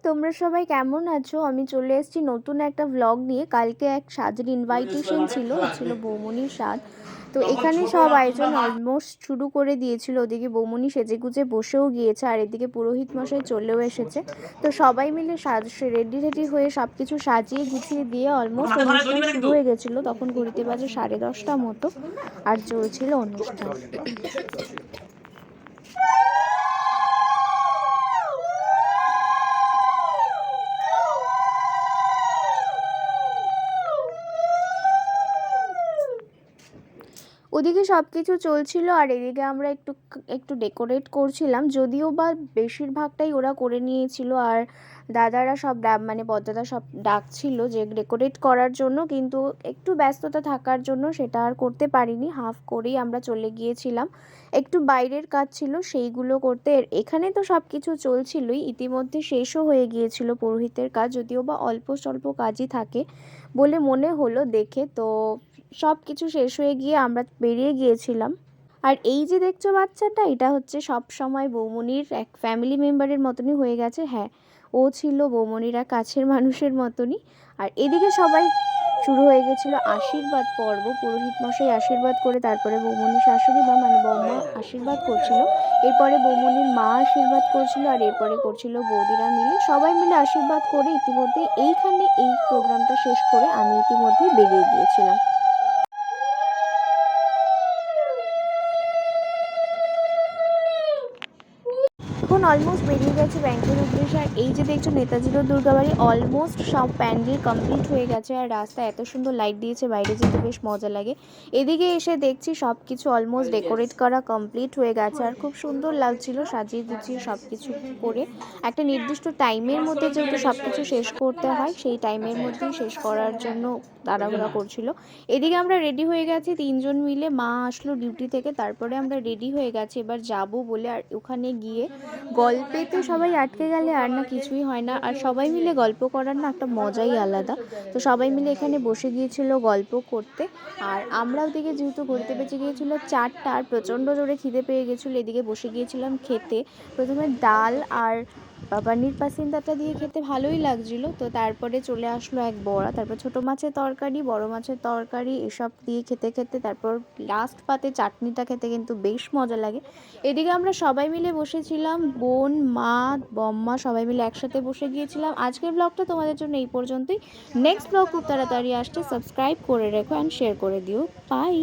তোমরা সবাই কেমন আছো? আমি চলে এসেছি নতুন একটা ভ্লগ নিয়ে। কালকে এক সাজের ইনভাইটেশন ছিল, ছিল বৌমনির স্বাদ। তো তখন এখানে সব ছোটবেলায় তোমরা আয়োজন অলমোস্ট শুরু করে দিয়েছিল। ওদিকে বৌমনি সেজেগুজে বসেও গিয়েছে, আর এদিকে পুরোহিত মশাই চলেও এসেছে। তো সবাই মিলে রেডি রেডি হয়ে সব কিছু সাজিয়ে গুছিয়ে দিয়ে অলমোস্ট হাতে ধরে অনুষ্ঠান জ্বলিবে শুরু কিন্তু। হয়ে গেছিলো। তখন ঘড়িতে বাজে 10:30 মতো, আর চলছিল অনুষ্ঠান। ওদিকে সব কিছু চলছিল, আর এদিকে আমরা একটু একটু ডেকোরেট করছিলাম। যদিও বা বেশিরভাগটাই ওরা করে নিয়েছিল, আর দাদারা সব মানে বড়দাদা সব ডাকছিল যে ডেকোরেট করার জন্য, কিন্তু একটু ব্যস্ততা থাকার জন্য সেটা আর করতে পারিনি। হাফ করেই আমরা চলে গিয়েছিলাম। একটু বাইরের কাজ ছিল সেইগুলো করতে। এখানে তো সব কিছু চলছিলই, ইতিমধ্যে শেষও হয়ে গিয়েছিল পুরোহিতের কাজ, যদিও বা অল্প স্বল্প কাজই থাকে বলে মনে হলো দেখে। তো সব কিছু শেষ হয়ে গিয়ে আমরা বেরিয়ে গিয়েছিলাম। আর এই যে দেখছো বাচ্চাটা, এটা হচ্ছে সব সময় বৌমনির এক ফ্যামিলি মেম্বারের মতনই হয়ে গেছে। হ্যাঁ, ও ছিল বৌমনির এক কাছের মানুষের মতনই। আর এদিকে সবাই শুরু হয়ে গেছিলো আশীর্বাদ পর্ব। পুরোহিত মশাই আশীর্বাদ করে তারপরে বৌমনির শাশুড়ি বা মানে বৌমা আশীর্বাদ করছিল। এরপরে বৌমনির মা আশীর্বাদ করছিল, আর এরপরে করছিল বৌদিরা মিলে। সবাই মিলে আশীর্বাদ করে ইতিমধ্যেই এইখানে এই প্রোগ্রামটা শেষ করে আমি ইতিমধ্যেই বেরিয়ে গিয়েছিলাম। এখন অলমোস্ট বেরিয়ে গেছে ব্যাংকের উদ্দেশ্যে। আর এই যে দেখছো নেতাজি রোড দুর্গাবাড়ি, অলমোস্ট সব প্যান্ডেল কমপ্লিট হয়ে গেছে, আর রাস্তা এত সুন্দর লাইট দিয়েছে, বাইরে যেতে বেশ মজা লাগে। এদিকে এসে দেখছি সব কিছু অলমোস্ট ডেকোরেট করা কমপ্লিট হয়ে গেছে, আর খুব সুন্দর লাগছিল সাজিয়ে গুছিয়ে সব কিছু করে। একটা নির্দিষ্ট টাইমের মধ্যে যেহেতু সব কিছু শেষ করতে হয়, সেই টাইমের মধ্যেই শেষ করার জন্য তাড়াহুড়া করছিল। এদিকে আমরা রেডি হয়ে গেছি তিনজন মিলে। মা আসলো ডিউটি থেকে, তারপরে আমরা রেডি হয়ে গেছি এবার যাব বলে। আর ওখানে গিয়ে গল্পেতে সবাই আটকে গেলে আর না কিছুই হয় না, আর সবাই মিলে গল্প করার না একটা মজাই আলাদা। তো সবাই মিলে এখানে বসে গিয়েছিল গল্প করতে। আর আমরা ওদিকে যেহেতু ঘুরতে বেঁচে গিয়েছিল 4টা, আর প্রচণ্ড জোরে খিদে পেয়ে গেছিলো, এদিকে বসে গিয়েছিলাম খেতে। প্রথমে ডাল আর পানির পাসিন্দাটা দিয়ে খেতে ভালোই লাগছিল। তো তারপরে চলে আসলো এক বড়া, তারপর ছোটো মাছের তরকারি, বড় মাছের তরকারি, এসব দিয়ে খেতে খেতে তারপর লাস্ট পাতে চাটনিটা খেতে কিন্তু বেশ মজা লাগে। এদিকে আমরা সবাই মিলে বসেছিলাম, বোন, মা, বম্মা সবাই মিলে একসাথে বসে গিয়েছিলাম। আজকের ব্লগটা তোমাদের জন্য এই পর্যন্তই। নেক্সট ব্লগ খুব তাড়াতাড়ি আসছে, সাবস্ক্রাইব করে রেখো অ্যান্ড শেয়ার করে দিও। বাই।